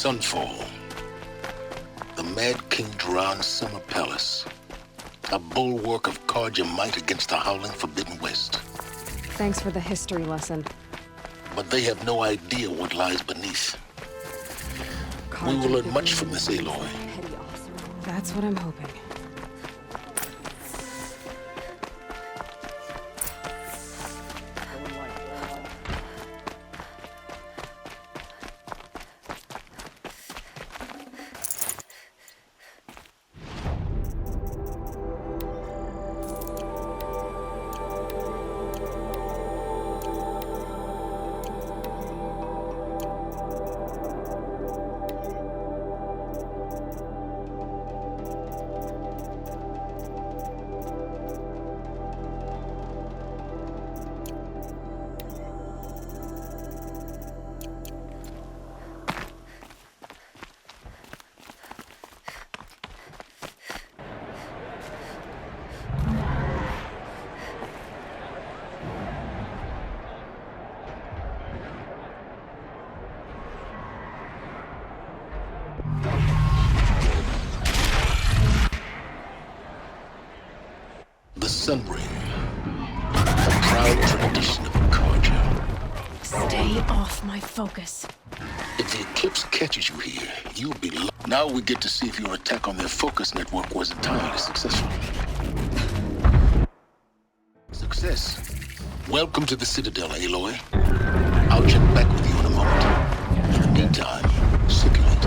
Sunfall. The Mad King Duran's summer palace. A bulwark of Carja might against the howling Forbidden West. Thanks for the history lesson. But they have no idea what lies beneath. We will learn much from this, Aloy. That's what I'm hoping. The Sun Ring. A proud tradition of Carja. Stay off my focus. If the eclipse catches you here, you'll be Now we get to see if your attack on their focus network was entirely successful. Success. Welcome to the Citadel, Aloy. I'll check back with you in a moment. In the meantime, circulate.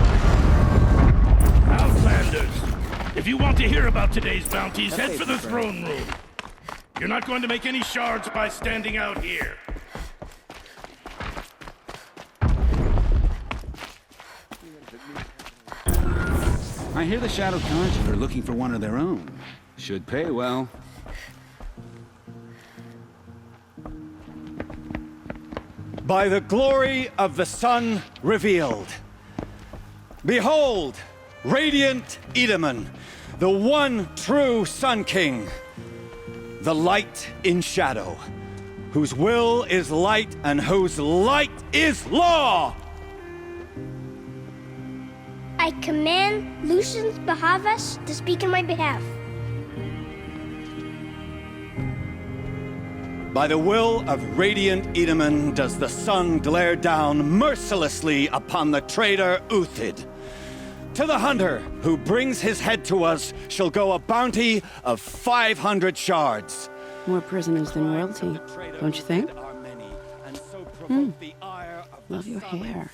Outlanders! If you want to hear about today's bounties, head for the throne room. You're not going to make any shards by standing out here. I hear the Shadow Carja are looking for one of their own. Should pay well. By the glory of the sun revealed. Behold, radiant Edaman, the one true Sun King. The light in shadow, whose will is light and whose light is law! I command Lucius Bahavas to speak in my behalf. By the will of radiant Edaman does the sun glare down mercilessly upon the traitor Uthid. To the hunter who brings his head to us shall go a bounty of 500 shards. More prisoners than royalty, don't you think? Love your hair.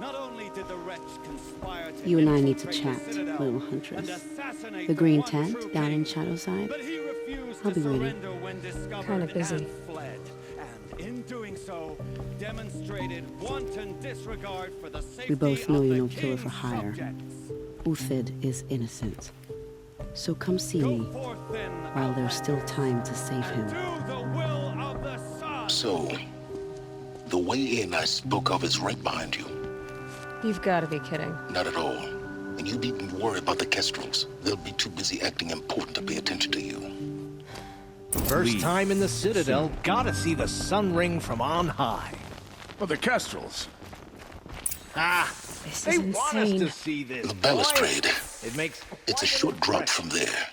Not only did the wretch conspire to You and I need to chat, little huntress. The green tent down in Shadowside. I'll be waiting. Kinda busy. Fled, and in doing so, demonstrated wanton disregard for the safety We both know of you're the no killer for king's hire. subjects. Uthid is innocent. So come see Go me forth then, while there's still time to save him. do the will of the sun. So, the way in I spoke of is right behind you. You've got to be kidding. Not at all. And you needn't worry about the Kestrels. They'll be too busy acting important to pay attention to you. First time in the Citadel, gotta see the sun ring from on high. Well, the Kestrels. Ah, This they is want us insane. to see this. The balustrade. It makes It's a short drop from there.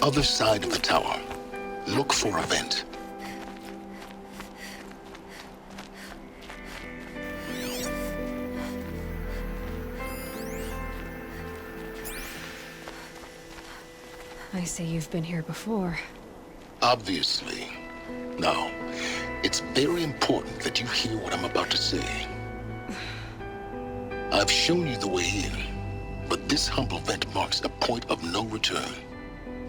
Other side of the tower. Look for a vent. I see you've been here before. Obviously. Now, It's very important that you hear what I'm about to say. I've shown you the way in, but this humble vent marks a point of no return.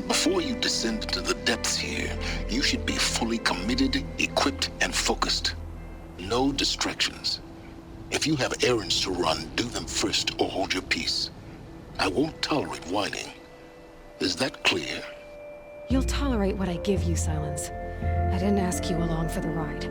Before you descend into the depths here, you should be fully committed, equipped, and focused. No distractions. If you have errands to run, do them first or hold your peace. I won't tolerate whining. Is that clear? You'll tolerate what I give you, Silence. I didn't ask you along for the ride.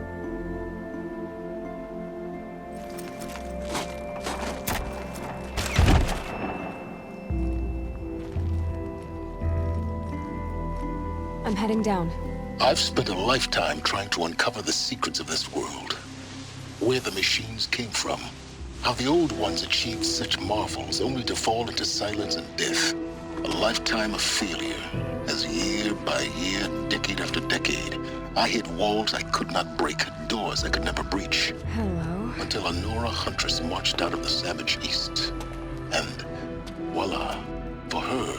I'm heading down. I've spent a lifetime trying to uncover the secrets of this world. Where the machines came from. How the old ones achieved such marvels only to fall into silence and death. A lifetime of failure, as year by year, decade after decade, I hit walls I could not break, doors I could never breach. Hello. Until a Nora huntress marched out of the savage east. And voila, for her,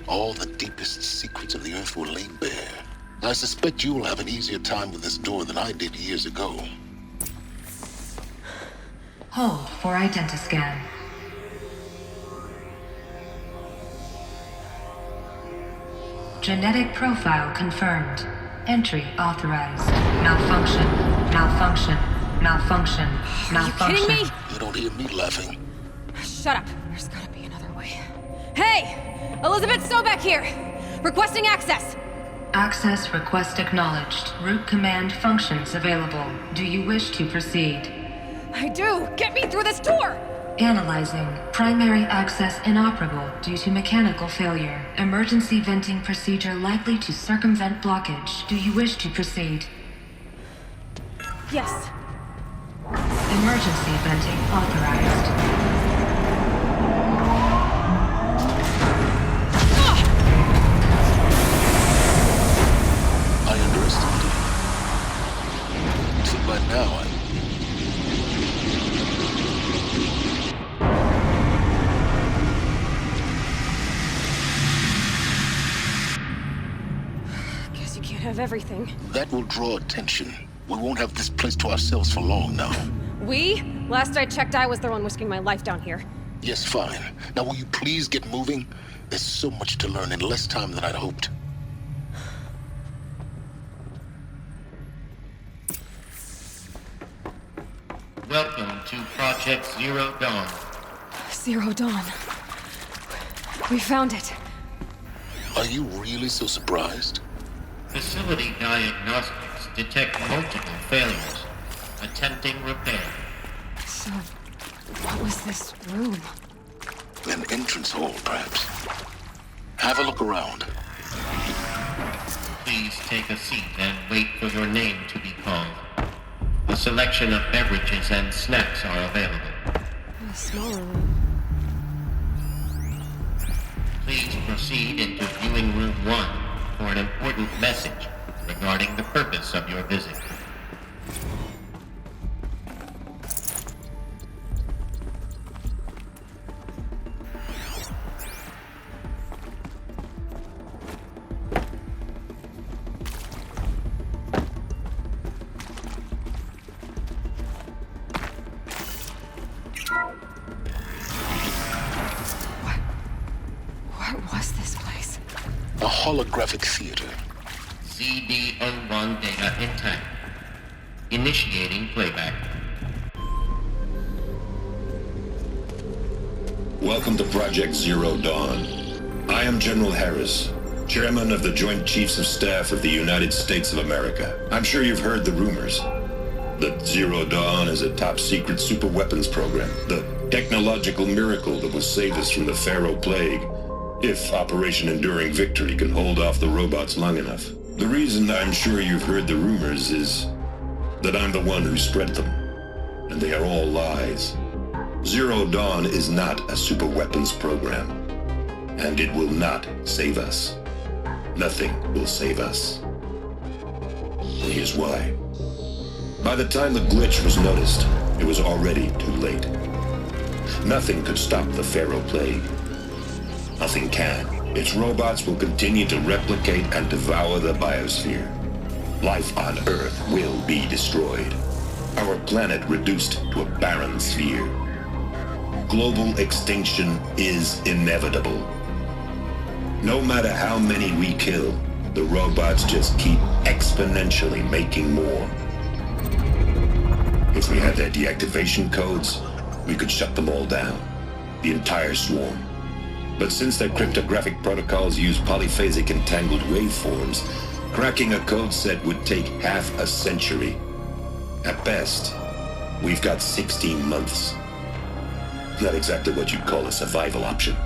all the deepest secrets of the earth were laid bare. I suspect you will have an easier time with this door than I did years ago. Hold for identiscan. Genetic profile confirmed. Entry authorized. Malfunction. Malfunction. Malfunction. Malfunction. Are you kidding me? You don't hear me laughing. Shut up. There's gotta be another way. Hey! Elizabeth Sobek here! Requesting access! Access request acknowledged. Root command functions available. Do you wish to proceed? I do! Get me through this door! Analyzing. Primary access inoperable due to mechanical failure. Emergency venting procedure likely to circumvent blockage. Do you wish to proceed? Yes. Emergency venting authorized. I underestimated you. So by now, Guess you can't have everything. that will draw attention. We won't have this place to ourselves for long now. We? Last I checked, I was the one risking my life down here. Yes, fine. Now will you please get moving? There's so much to learn in less time than I'd hoped. Welcome to Project Zero Dawn. Zero Dawn. We found it. Are you really so surprised? Facility diagnostics detect multiple failures. Attempting repair. So, what was this room? An entrance hall, perhaps. Have a look around. Please take a seat and wait for your name to be called. A selection of beverages and snacks are available. A smaller room. Please proceed into viewing room 1 for an important message regarding the purpose of your visit. What was this place? A holographic theater. CD01 data intact. Initiating playback. Welcome to Project Zero Dawn. I am General Harris, Chairman of the Joint Chiefs of Staff of the United States of America. I'm sure you've heard the rumors that Zero Dawn is a top-secret superweapons program, the technological miracle that will save us from the Pharaoh Plague, if Operation Enduring Victory can hold off the robots long enough. The reason I'm sure you've heard the rumors is that I'm the one who spread them, and they are all lies. Zero Dawn is not a superweapons program, and it will not save us. Nothing will save us. And here's why. By the time the glitch was noticed, it was already too late. Nothing could stop the Pharaoh Plague. Nothing can. Its robots will continue to replicate and devour the biosphere. life on Earth will be destroyed. Our planet reduced to a barren sphere. Global extinction is inevitable. No matter how many we kill, the robots just keep exponentially making more. If we had their deactivation codes, we could shut them all down. The entire swarm. But since their cryptographic protocols use polyphasic entangled waveforms, cracking a code set would take half a century. At best, we've got 16 months. Not exactly what you'd call a survival option.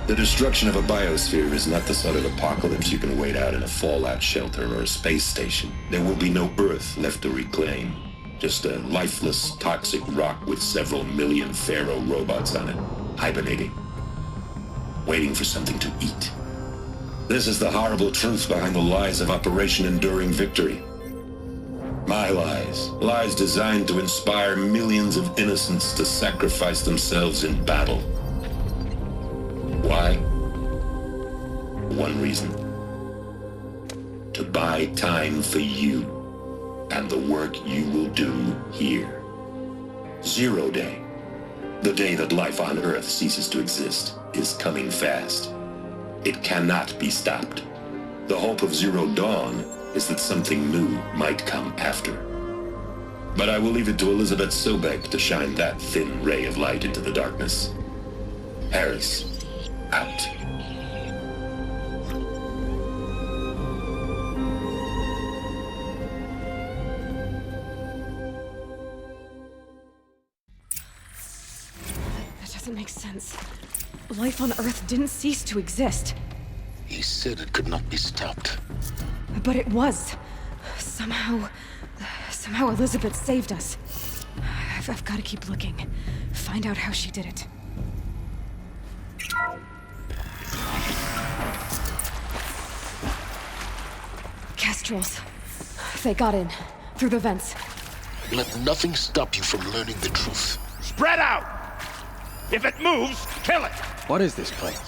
The destruction of a biosphere is not the sort of apocalypse you can wait out in a fallout shelter or a space station. There will be no Earth left to reclaim. Just a lifeless, toxic rock with several million Pharaoh robots on it, hibernating, waiting for something to eat. This is the horrible truth behind the lies of Operation Enduring Victory. My lies. Lies designed to inspire millions of innocents to sacrifice themselves in battle. Why? One reason. To buy time for you and the work you will do here. Zero Day, the day that life on Earth ceases to exist, is coming fast. It cannot be stopped. The hope of Zero Dawn is that something new might come after. But I will leave it to Elizabeth Sobek to shine that thin ray of light into the darkness. Harris, out. That doesn't make sense. Life on Earth didn't cease to exist. He said it could not be stopped. But it was. Somehow Elizabeth saved us. I've got to keep looking. Find out how she did it. Kestrels. They got in. Through the vents. Let nothing stop you from learning the truth. Spread out! If it moves, kill it! What is this place?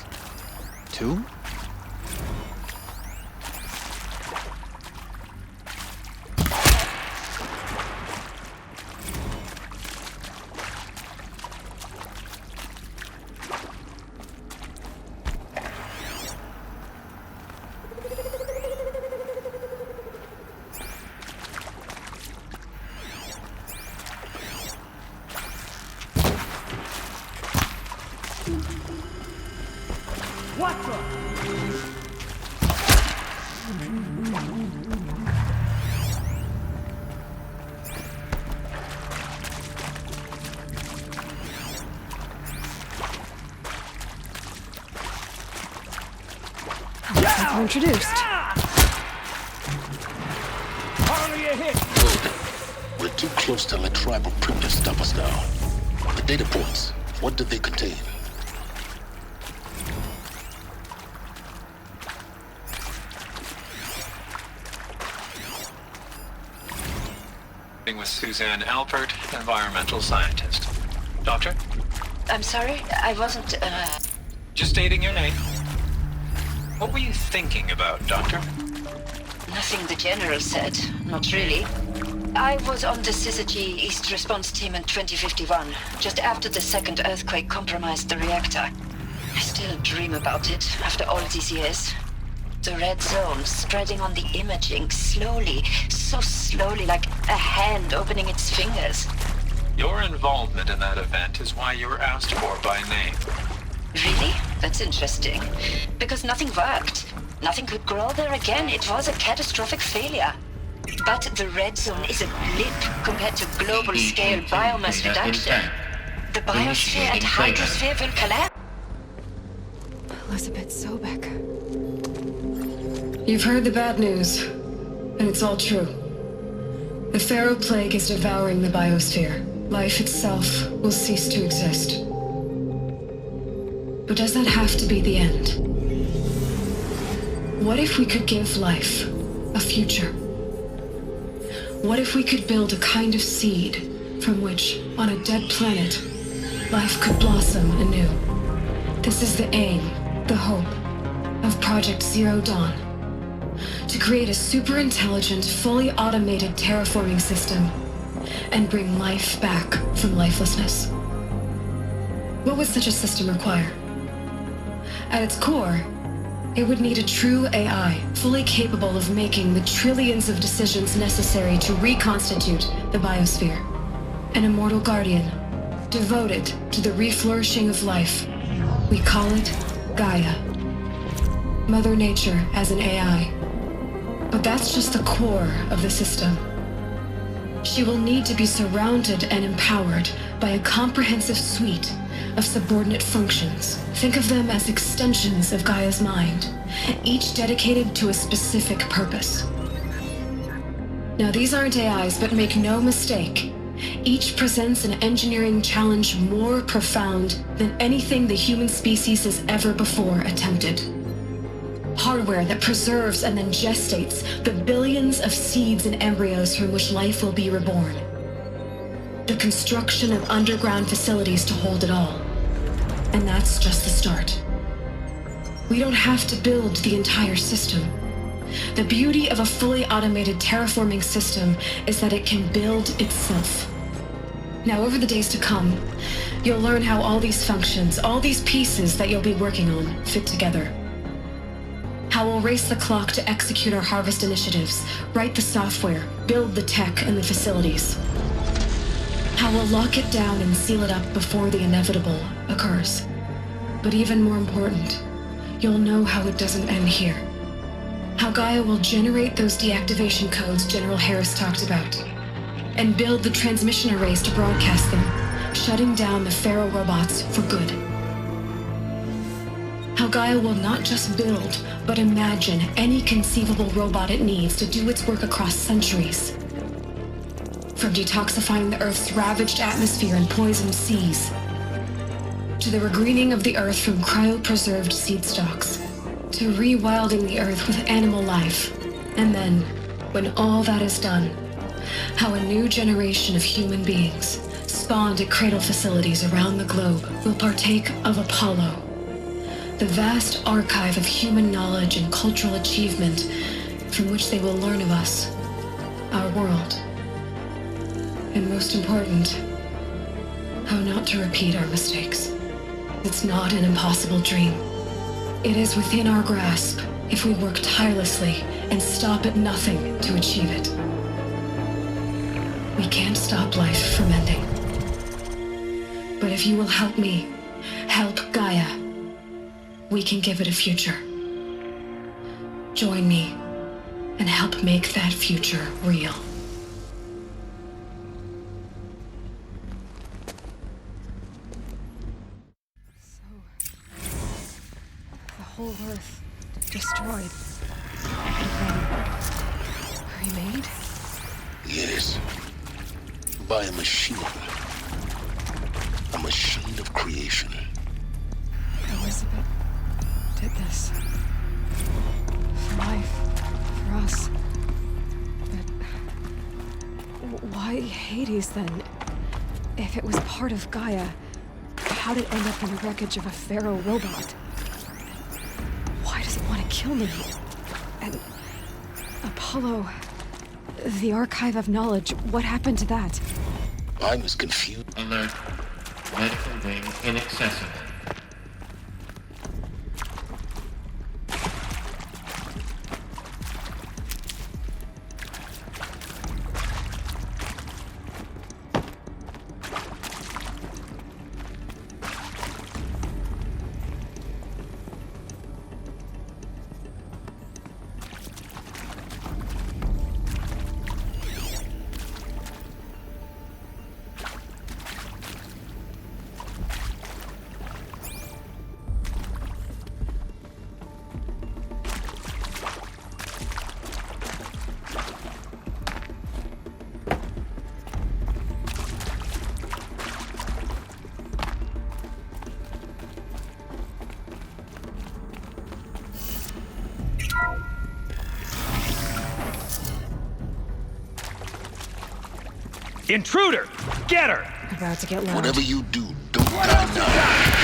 Tomb? We're introduced. Only a hit! Good. We're too close to let tribal primitives stop us now. The data points, what did they contain? With Suzanne Alpert, environmental scientist. Doctor? I'm sorry, I wasn't, Just stating your name. What were you thinking about, Doctor? Nothing the General said. Not really. I was on the Syzygy East Response Team in 2051, just after the second earthquake compromised the reactor. I still dream about it, after all these years. The red zone spreading on the imaging, slowly, so slowly, like a hand opening its fingers. Your involvement in that event is why you were asked for by name. Really? That's interesting. Because nothing worked. Nothing could grow there again. It was a catastrophic failure. But the red zone is a blip compared to global-scale biomass reduction. The biosphere and hydrosphere will collapse. Elizabeth Sobek. You've heard the bad news, and it's all true. The Pharaoh Plague is devouring the biosphere. Life itself will cease to exist. But does that have to be the end? What if we could give life a future? What if we could build a kind of seed from which, on a dead planet, life could blossom anew? This is the aim, the hope, of Project Zero Dawn. to create a super intelligent, fully automated terraforming system and bring life back from lifelessness. What would such a system require? At its core, it would need a true AI, fully capable of making the trillions of decisions necessary to reconstitute the biosphere. An immortal guardian, devoted to the reflourishing of life. We call it Gaia. Mother Nature as an AI. But that's just the core of the system. She will need to be surrounded and empowered by a comprehensive suite of subordinate functions. Think of them as extensions of Gaia's mind, each dedicated to a specific purpose. Now, these aren't AIs, but make no mistake, each presents an engineering challenge more profound than anything the human species has ever before attempted. Hardware that preserves and then gestates the billions of seeds and embryos from which life will be reborn. The construction of underground facilities to hold it all. And that's just the start. We don't have to build the entire system. The beauty of a fully automated terraforming system is that it can build itself. Now, over the days to come, you'll learn how all these functions, all these pieces that you'll be working on, fit together. How we'll race the clock to execute our harvest initiatives, write the software, build the tech and the facilities. How we'll lock it down and seal it up before the inevitable occurs. But even more important, you'll know how it doesn't end here. How Gaia will generate those deactivation codes General Harris talked about, and build the transmission arrays to broadcast them, shutting down the Pharaoh robots for good. How Gaia will not just build, but imagine any conceivable robot it needs to do its work across centuries. From detoxifying the Earth's ravaged atmosphere and poisoned seas, to the regreening of the Earth from cryopreserved seed stalks, to rewilding the Earth with animal life. And then, when all that is done, how a new generation of human beings, spawned at cradle facilities around the globe, will partake of Apollo, the vast archive of human knowledge and cultural achievement from which they will learn of us, our world. And most important, how not to repeat our mistakes. It's not an impossible dream. It is within our grasp if we work tirelessly and stop at nothing to achieve it. We can't stop life from ending. But if you will help me, help Gaia, we can give it a future. Join me and help make that future real. The whole Earth destroyed. Remade? Yes. By a machine. A machine of creation. Elizabeth did this. For life. For us. But why Hades then? If it was part of Gaia, how did it end up in the wreckage of a Pharaoh robot? Why does it want to kill me? And Apollo, the archive of knowledge, what happened to that? I was confused. Alert. Medical wing inaccessible. Intruder! Get her! About to get loud. Whatever you do, don't die now.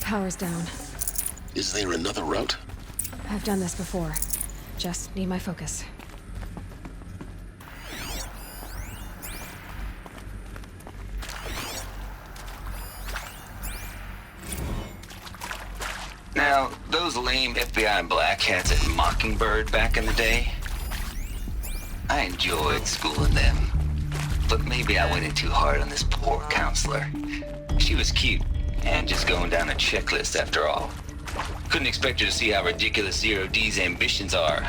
power's down. Is there another route? I've done this before. Just need my focus. Now, those lame FBI black hats at Mockingbird back in the day, I enjoyed schooling them. But maybe I went in too hard on this poor counselor. She was cute, and just going down a checklist after all. Couldn't expect her to see how ridiculous Zero D's ambitions are.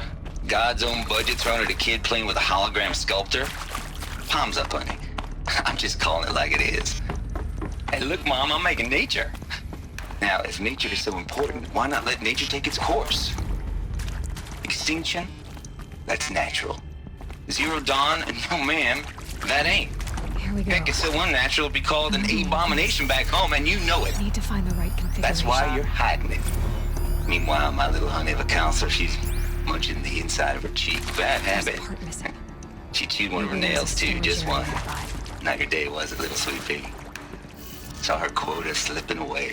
God's own budget thrown at a kid playing with a hologram sculptor? Palms up, honey. I'm just calling it like it is. Hey, look, Mom, I'm making nature. Now, if nature is so important, why not let nature take its course? Extinction? That's natural. Zero Dawn? No, ma'am, that ain't. Here we go. Heck, it's so unnatural to be called an abomination back home, and you know it. Need to find the right configuration. That's why you're hiding it. Meanwhile, my little honey of a counselor, she's munching the inside of her cheek. Bad habit. She chewed one of her nails, too, just one. Not your day, was it, little sweet pea? Saw her quota slipping away.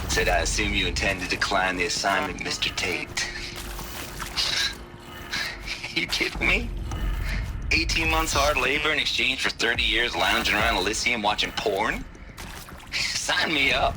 Said, I assume you intend to decline the assignment, Mr. Tate. You kidding me? 18 months hard labor in exchange for 30 years lounging around Elysium watching porn? Sign me up.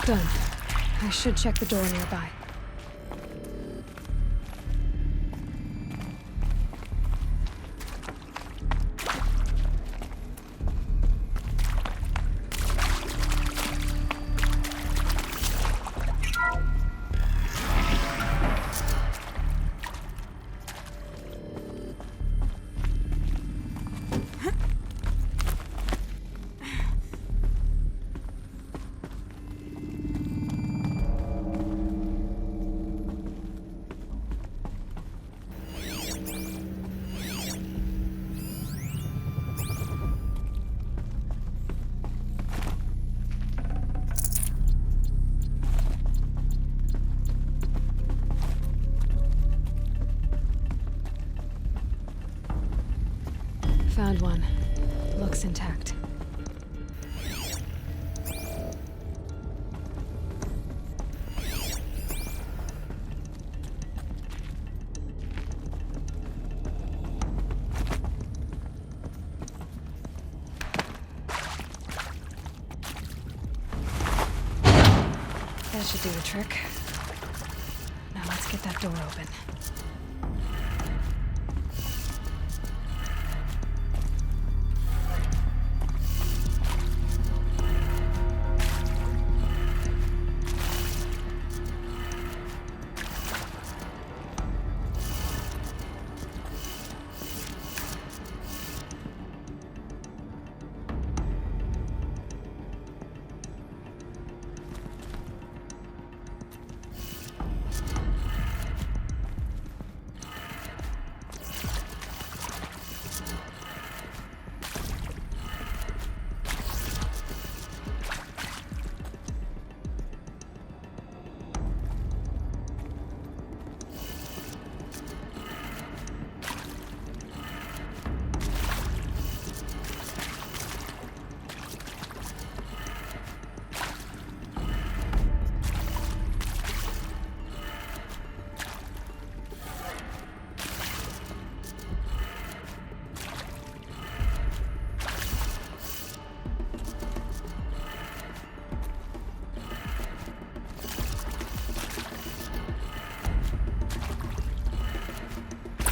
Done. I should check the door nearby. Found one. Looks intact. That should do the trick. Now let's get that door open.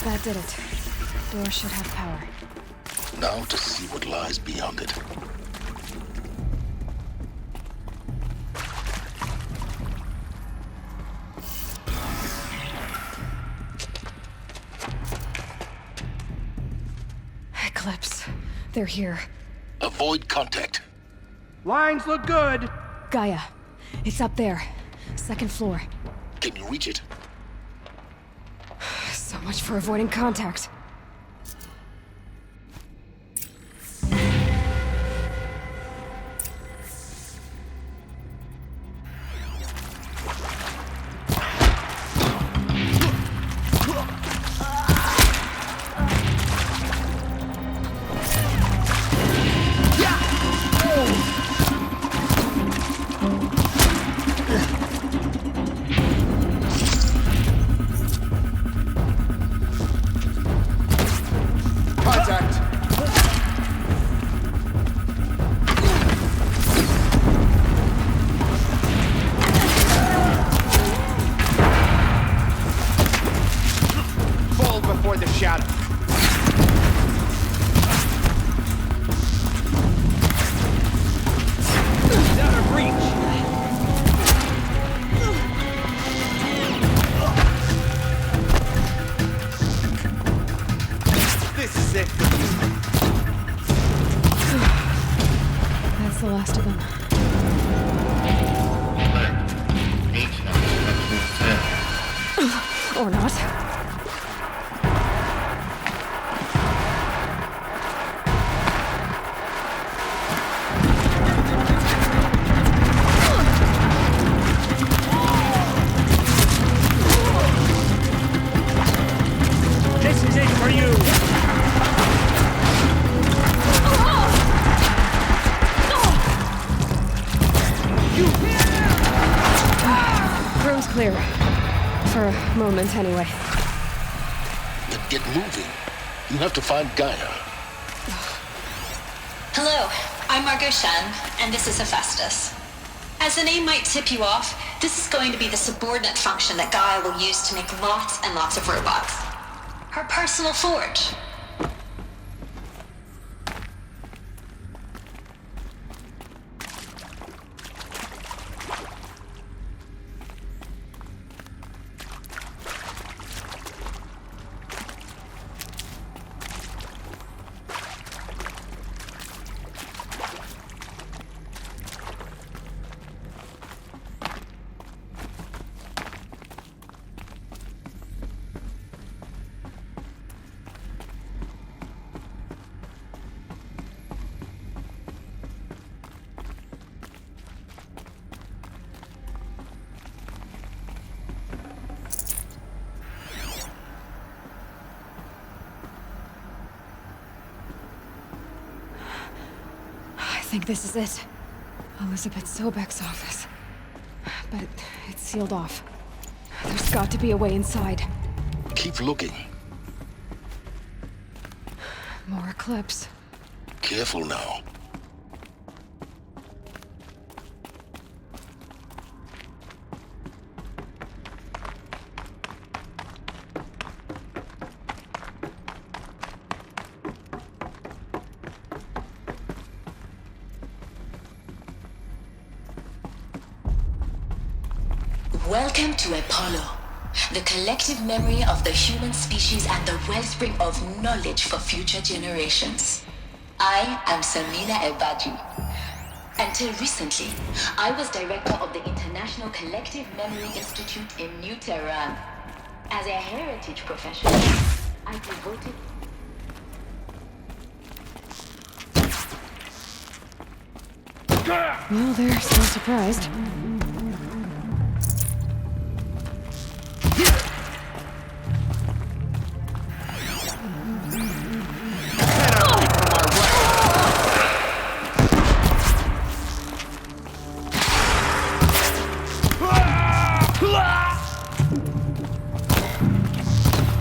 That did it. Door should have power. Now to see what lies beyond it. Eclipse. They're here. Avoid contact. Lines look good. Gaia. It's up there. Second floor. Can you reach it? So much for avoiding contact. That's the last of them. Or not. This is it for you. Room's clear. For a moment, anyway. Then get moving. You have to find Gaia. Hello, I'm Margot Shen, and this is Hephaestus. As the name might tip you off, this is going to be the subordinate function that Gaia will use to make lots and lots of robots. Her personal forge. I think this is it. Elizabeth Sobek's office. But it's sealed off. There's got to be a way inside. Keep looking. More Eclipse. Careful now. Welcome to Apollo, the collective memory of the human species and the wellspring of knowledge for future generations. I am Samina Ebadi. Until recently, I was director of the International Collective Memory Institute in New Tehran. As a heritage professional, I devoted... Well, they're still surprised.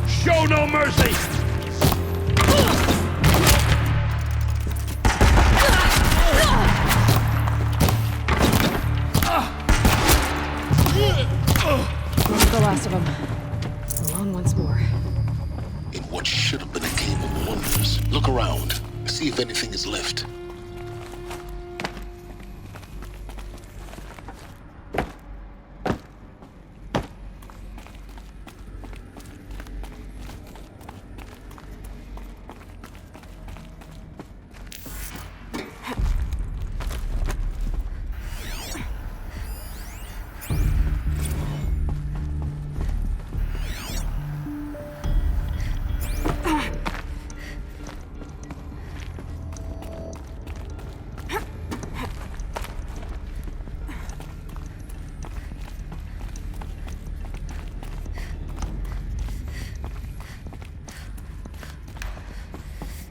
Show no mercy! That's the last of them. Along once more. what should have been a cave of wonders. Look around. See if anything is left.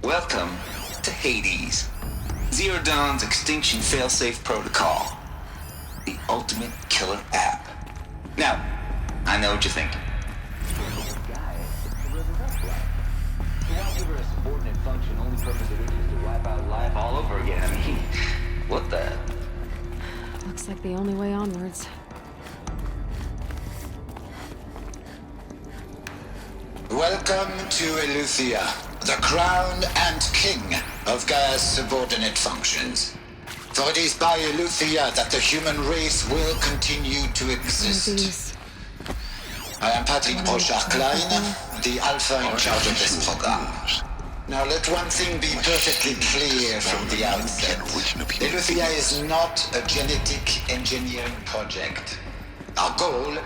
Welcome to Hades, Zero Dawn's extinction failsafe protocol. The ultimate killer app. Now, I know what you're thinking. Why give her a subordinate function, only purpose of which is to wipe out life all over again? I mean, what the? Looks like the only way onwards. Welcome to Eleuthia, the crown and king of Gaia's subordinate functions. For it is by Eleuthia that the human race will continue to exist. I am Patrick Brochard-Klein, the Alpha in charge of this program. Now let one thing be perfectly clear from the outset. Eleuthia is not a genetic engineering project. Our goal...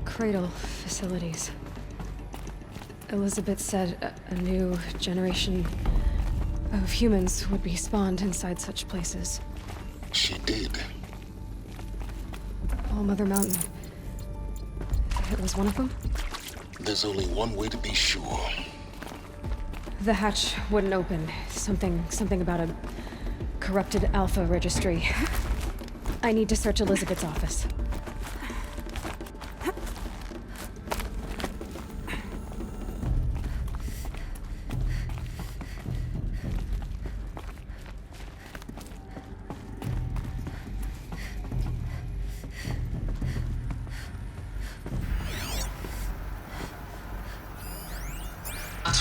Cradle facilities. Elizabeth said a new generation of humans would be spawned inside such places. She did. All Mother Mountain. It was one of them? There's only one way to be sure. The hatch wouldn't open. Something about a corrupted Alpha registry. I need to search Elizabeth's office.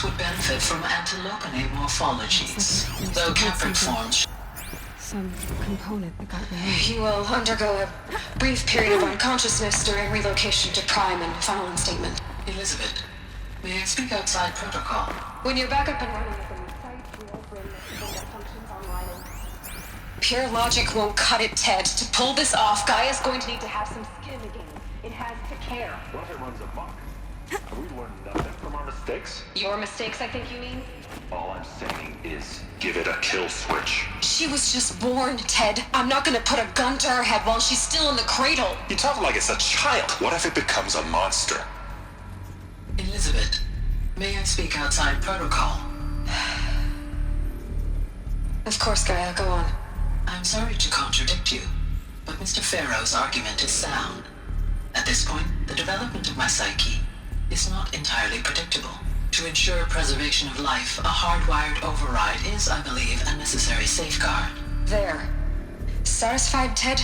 Would benefit from antilocanate morphologies, though Capric forms. Some component that got removed. You will undergo a brief period of unconsciousness during relocation to Prime and final instatement. Elizabeth, may I speak outside protocol? When you're back up and running with the site, we'll bring the functions online. Pure logic won't cut it, Ted. To pull this off, Gaia's going to need to have some skin again. It has to care. What if it runs amok? Have we learned nothing from our mistakes? Your mistakes, I think you mean? All I'm saying is, give it a kill switch. She was just born, Ted. I'm not gonna put a gun to her head while she's still in the cradle. You talk like it's a child. What if it becomes a monster? Elizabeth, may I speak outside protocol? Of course, Gaia, go on. I'm sorry to contradict you, but Mr. Farrow's argument is sound. At this point, the development of my psyche is not entirely predictable. To ensure preservation of life, a hardwired override is, I believe, a necessary safeguard. There. Satisfied, Ted?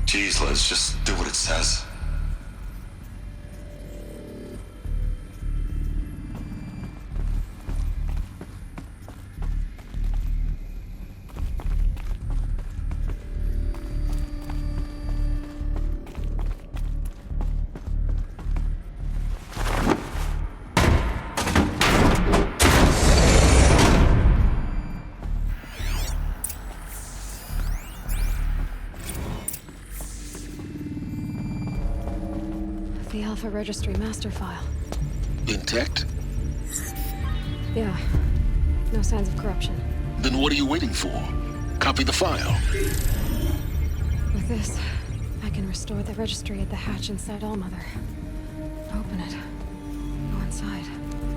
Jeez, Liz, just do what it says. The Alpha Registry master file. Intact? Yeah. No signs of corruption. Then what are you waiting for? Copy the file. With this, I can restore the registry at the hatch inside Allmother. Open it. Go inside.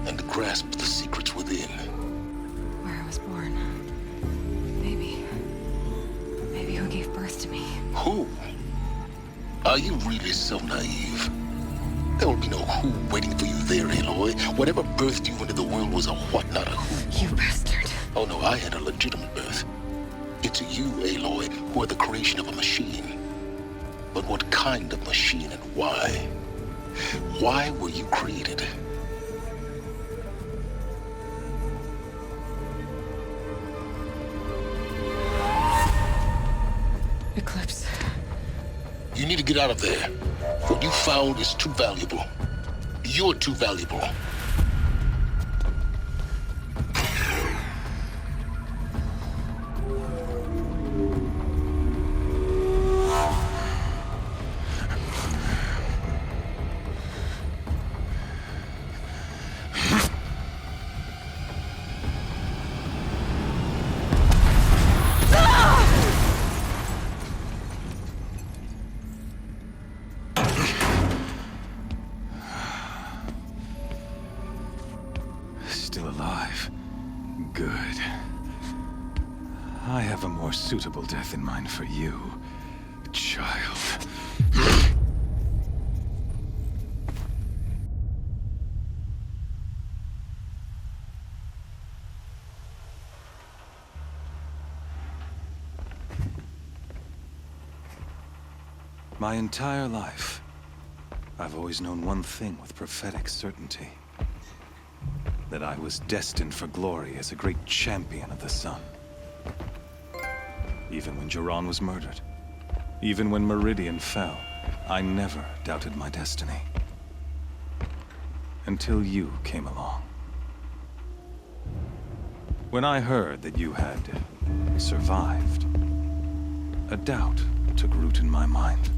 And grasp the secrets within. Where I was born. Maybe who gave birth to me. Who? Are you really so naive? There will be no who waiting for you there, Aloy. Whatever birthed you into the world was a what, not a who. You bastard. Oh no, I had a legitimate birth. It's you, Aloy, who are the creation of a machine. But what kind of machine and why? Why were you created? Eclipse. You need to get out of there. What you found is too valuable. You're too valuable. Still alive. Good. I have a more suitable death in mind for you, child. My entire life, I've always known one thing with prophetic certainty. That I was destined for glory as a great champion of the sun. Even when Jiran was murdered, even when Meridian fell, I never doubted my destiny. Until you came along. When I heard that you had survived, a doubt took root in my mind.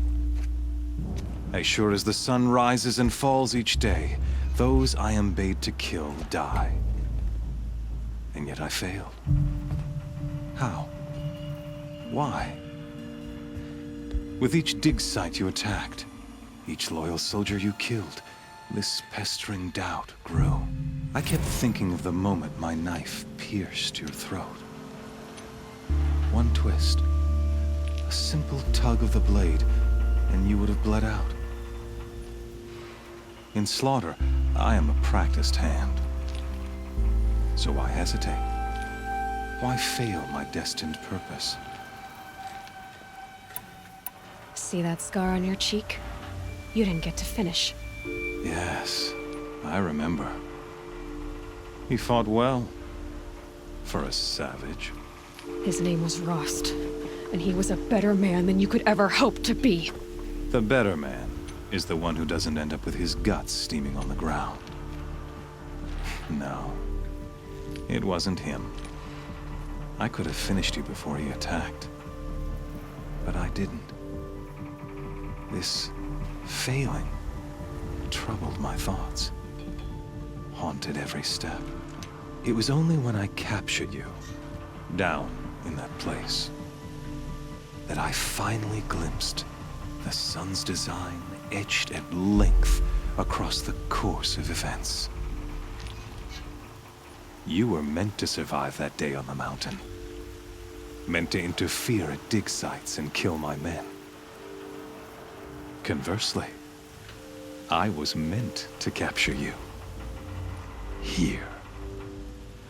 As sure as the sun rises and falls each day, those I am bade to kill die. And yet I failed. How? Why? With each dig site you attacked, each loyal soldier you killed, this pestering doubt grew. I kept thinking of the moment my knife pierced your throat. One twist, a simple tug of the blade, and you would have bled out. In slaughter, I am a practiced hand. So why hesitate? Why fail my destined purpose? See that scar on your cheek? You didn't get to finish. Yes, I remember. He fought well. For a savage. His name was Rost, and he was a better man than you could ever hope to be. The better man is the one who doesn't end up with his guts steaming on the ground. No, it wasn't him. I could have finished you before he attacked. But I didn't. This failing troubled my thoughts, haunted every step. It was only when I captured you, down in that place, that I finally glimpsed the sun's design etched at length across the course of events. You were meant to survive that day on the mountain. Meant to interfere at dig sites and kill my men. Conversely, I was meant to capture you. Here.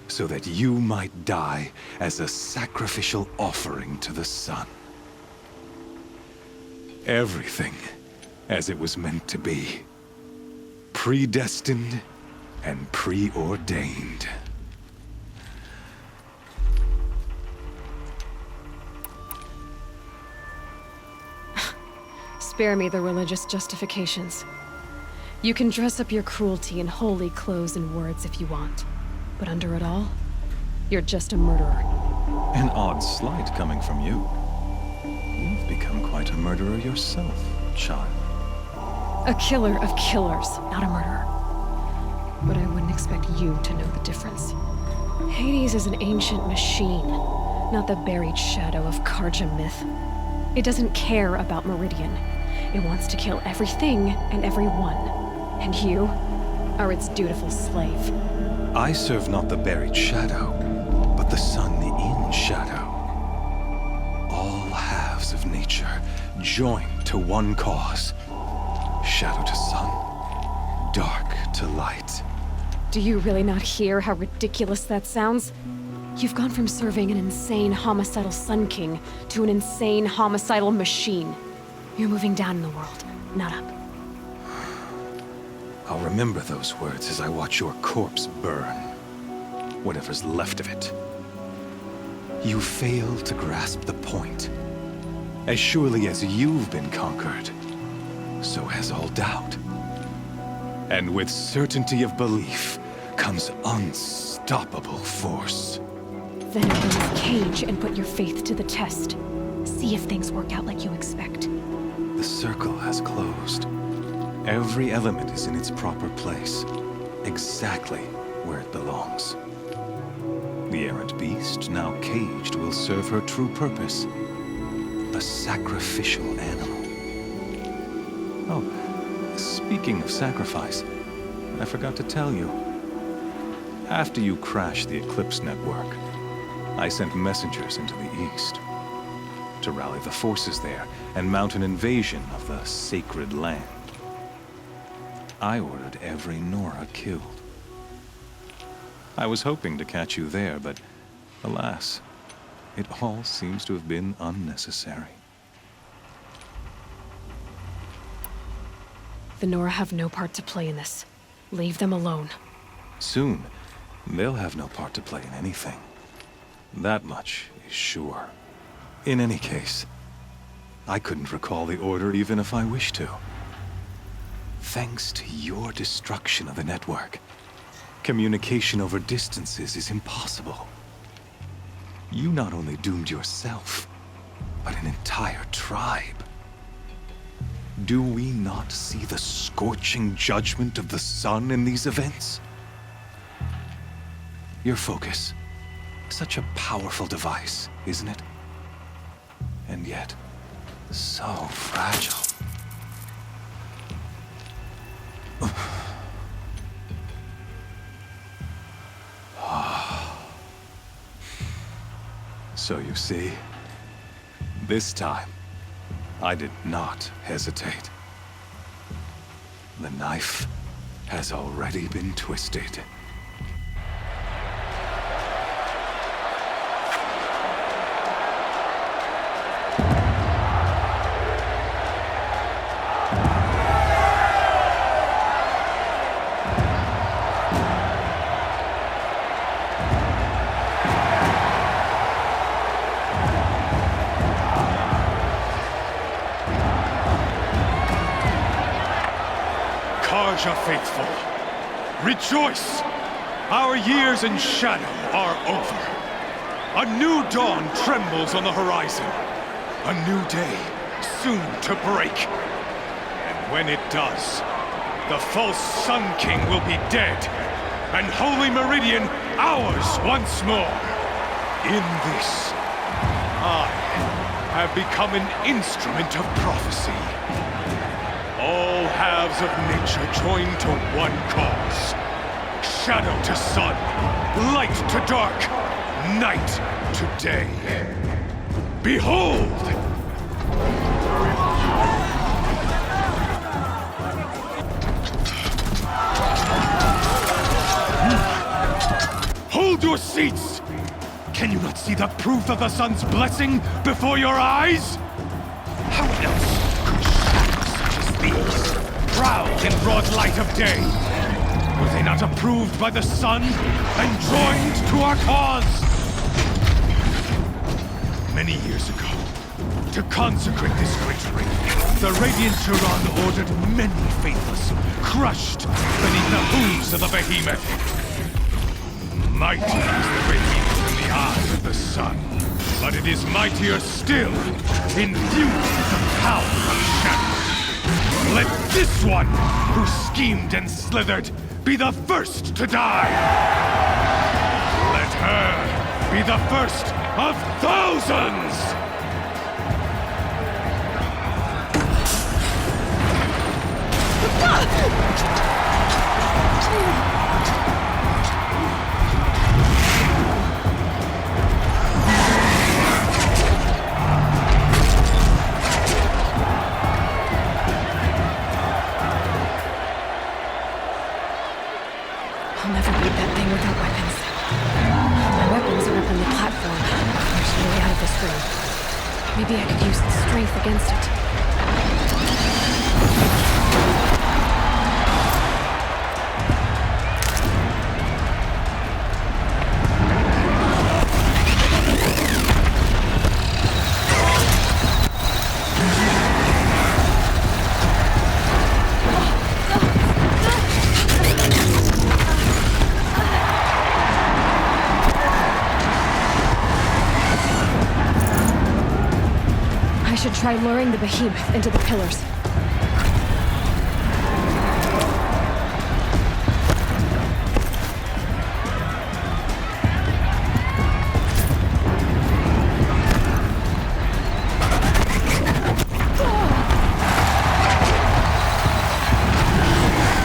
So that you might die as a sacrificial offering to the sun. Everything as it was meant to be. Predestined and preordained. Spare me the religious justifications. You can dress up your cruelty in holy clothes and words if you want. But under it all, you're just a murderer. An odd slight coming from you. You've become quite a murderer yourself, child. A killer of killers, not a murderer. But I wouldn't expect you to know the difference. Hades is an ancient machine, not the buried shadow of Karja myth. It doesn't care about Meridian. It wants to kill everything and everyone. And you are its dutiful slave. I serve not the buried shadow, but the sun in shadow. All halves of nature joined to one cause. Shadow to sun, dark to light. Do you really not hear how ridiculous that sounds? You've gone from serving an insane homicidal Sun King to an insane homicidal machine. You're moving down in the world, not up. I'll remember those words as I watch your corpse burn. Whatever's left of it. You fail to grasp the point. As surely as you've been conquered, so has all doubt. And with certainty of belief comes unstoppable force. Then open this cage and put your faith to the test. See if things work out like you expect. The circle has closed. Every element is in its proper place, exactly where it belongs. The errant beast, now caged, will serve her true purpose. A sacrificial animal. Oh, speaking of sacrifice, I forgot to tell you. After you crashed the Eclipse network, I sent messengers into the east to rally the forces there and mount an invasion of the sacred land. I ordered every Nora killed. I was hoping to catch you there, but alas, it all seems to have been unnecessary. The Nora have no part to play in this. Leave them alone. Soon, they'll have no part to play in anything. That much is sure. In any case, I couldn't recall the order even if I wished to. Thanks to your destruction of the network, communication over distances is impossible. You not only doomed yourself, but an entire tribe. Do we not see the scorching judgment of the sun in these events? Your focus, such a powerful device, isn't it? And yet, so fragile. So you see, this time, I did not hesitate. The knife has already been twisted. Karja faithful, rejoice! Our years in shadow are over. A new dawn trembles on the horizon. A new day soon to break. And when it does, the false Sun King will be dead, and Holy Meridian ours once more. In this, I have become an instrument of prophecy. All halves of nature join to one cause. Shadow to sun, light to dark, night to day. Behold! Hold your seats! Can you not see the proof of the sun's blessing before your eyes? How else could shadows such as these prowl in broad light of day? Were they not approved by the sun and joined to our cause? Many years ago, to consecrate this great ring, the Radiant Turan ordered many faithless, crushed beneath the hooves of the behemoth. Mighty is the behemoth in the eyes of the sun, but it is mightier still, infused with the power of shadow. Let this one, who schemed and slithered, be the first to die! Let her be the first of thousands! I'll never beat that thing without weapons. My weapons are up on the platform. There's no way out of this room. Try luring the behemoth into the pillars.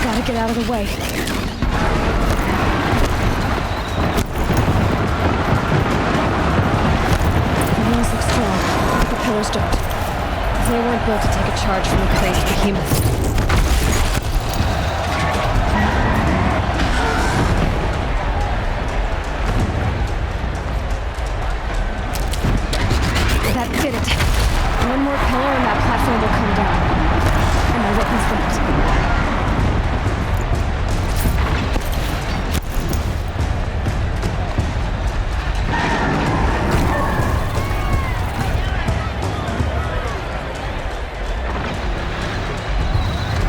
Gotta get out of the way. The walls look strong, but the pillars don't. They weren't built to take a charge from a crazed behemoth. That did it. One more pillar and that platform will come down. And my weapon's linked.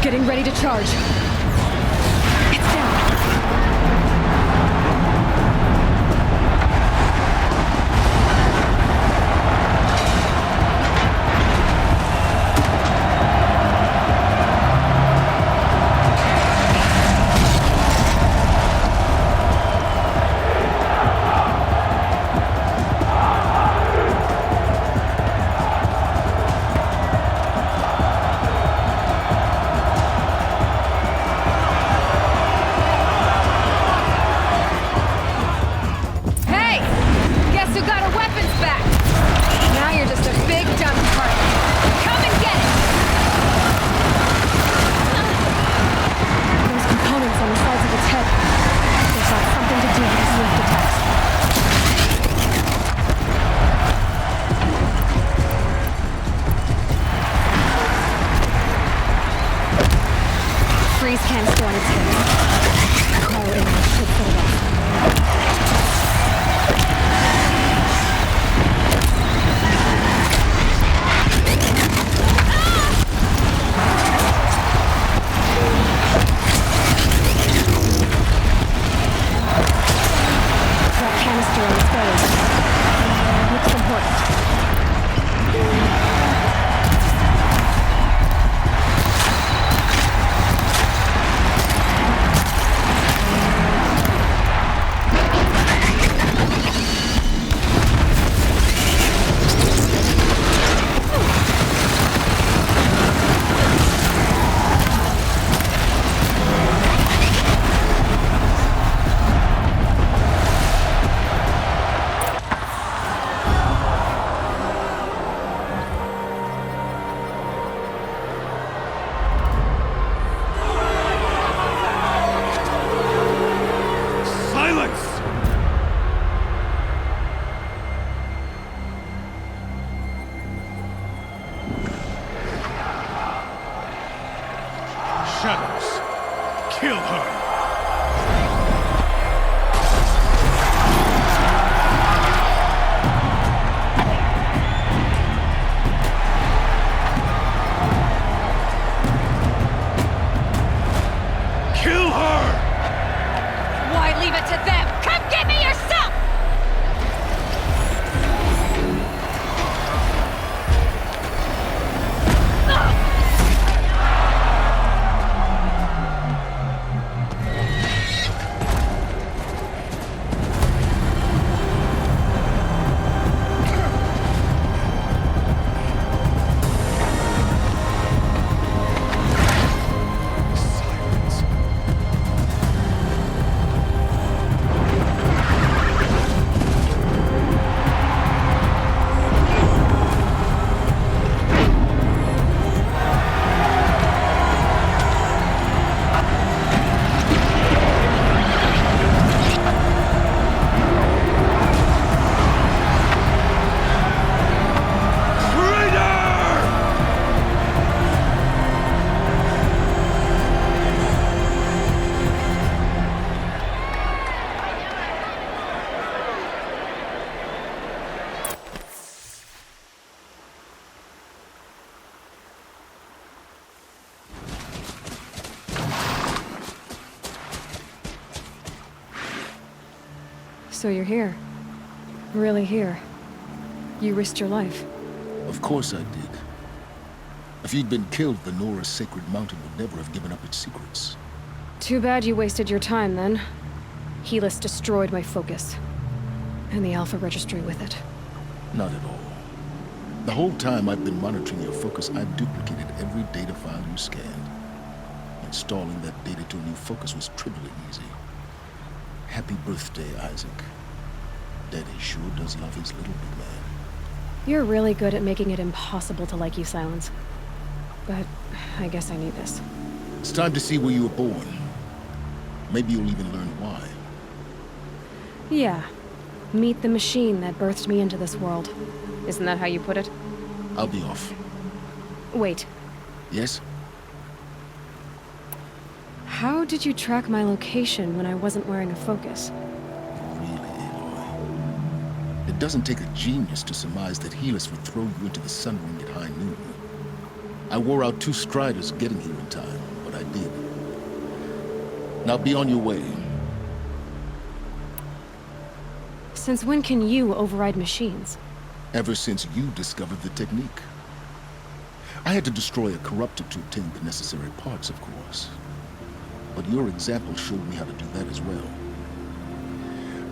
Getting ready to charge. It's down. Shadows, kill her! Kill her! Why leave it to them? Come get me yourself! So you're here. Really here. You risked your life. Of course I did. If you'd been killed, the Nora's sacred mountain would never have given up its secrets. Too bad you wasted your time, then. Helis destroyed my focus. And the Alpha Registry with it. Not at all. The whole time I've been monitoring your focus, I've duplicated every data file you scanned. Installing that data to a new focus was trivially easy. Happy birthday, Isaac. Daddy sure does love his little big man. You're really good at making it impossible to like you, Silence. But I guess I need this. It's time to see where you were born. Maybe you'll even learn why. Yeah. Meet the machine that birthed me into this world. Isn't that how you put it? I'll be off. Wait. Yes? How did you track my location when I wasn't wearing a focus? Really, Aloy? It doesn't take a genius to surmise that Helis would throw you into the sun ring at high noon. I wore out 2 striders getting here in time, but I did. Now be on your way. Since when can you override machines? Ever since you discovered the technique. I had to destroy a corruptor to obtain the necessary parts, of course. But your example showed me how to do that as well.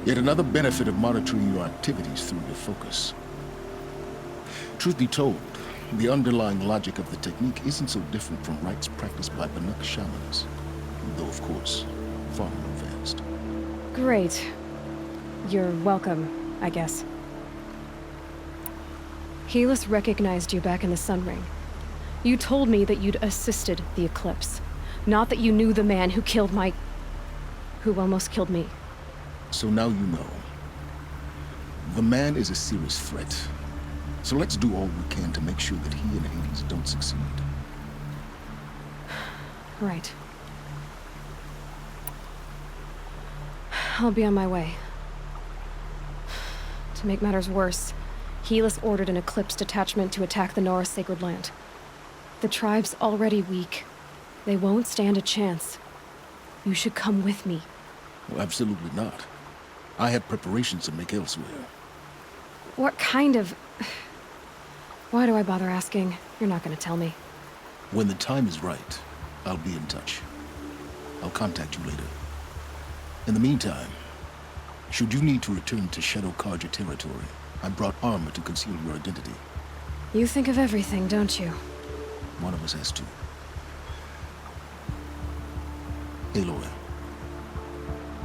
Yet another benefit of monitoring your activities through your focus. Truth be told, the underlying logic of the technique isn't so different from rites practiced by Banuk shamans. Though, of course, far more advanced. Great. You're welcome, I guess. Helis recognized you back in the Sun Ring. You told me that you'd assisted the Eclipse. Not that you knew the man who killed my... who almost killed me. So now you know. The man is a serious threat. So let's do all we can to make sure that he and Hades don't succeed. Right. I'll be on my way. To make matters worse, Helis ordered an Eclipse detachment to attack the Nora Sacred Land. The tribe's already weak. They won't stand a chance. You should come with me. Well, absolutely not. I have preparations to make elsewhere. What kind of... Why do I bother asking? You're not gonna tell me. When the time is right, I'll be in touch. I'll contact you later. In the meantime, should you need to return to Shadow Karja territory, I brought armor to conceal your identity. You think of everything, don't you? One of us has to. Aloy,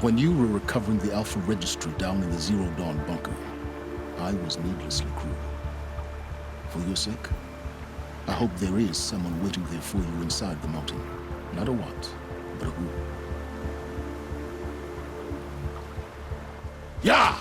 when you were recovering the Alpha Registry down in the Zero Dawn bunker, I was needlessly cruel. For your sake, I hope there is someone waiting there for you inside the mountain. Not a what, but a who. Yeah!